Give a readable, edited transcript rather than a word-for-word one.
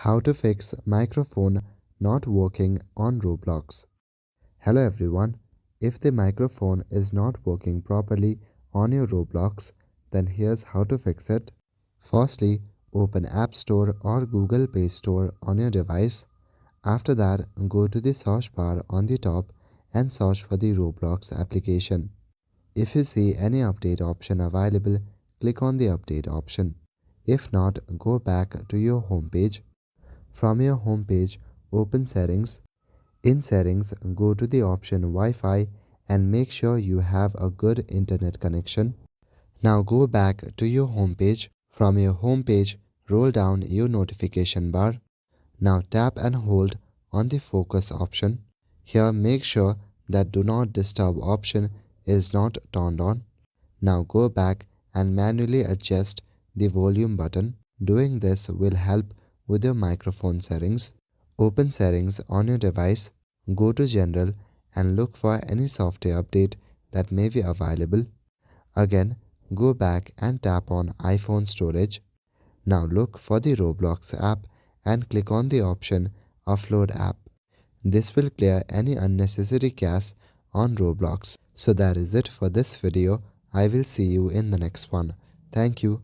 How to fix microphone not working on Roblox. Hello everyone. If the microphone is not working properly on your Roblox, then here's how to fix it. Firstly, open App Store or Google Play Store on your device. After that, go to the search bar on the top and search for the Roblox application. If you see any update option available, click on the update option. If not, go back to your home page. From your home page, open Settings. In Settings, go to the option Wi-Fi and make sure you have a good internet connection. Now go back to your home page. From your home page, roll down your notification bar. Now tap and hold on the focus option. Here make sure that Do Not Disturb option is not turned on. Now go back and manually adjust the volume button. Doing this will help with your microphone settings. Open Settings on your device, go to General and look for any software update that may be available. Again, go back and tap on iPhone storage. Now look for the Roblox app and click on the option Offload app. This will clear any unnecessary cache on Roblox. So that is it for this video. I will see you in the next one. Thank you.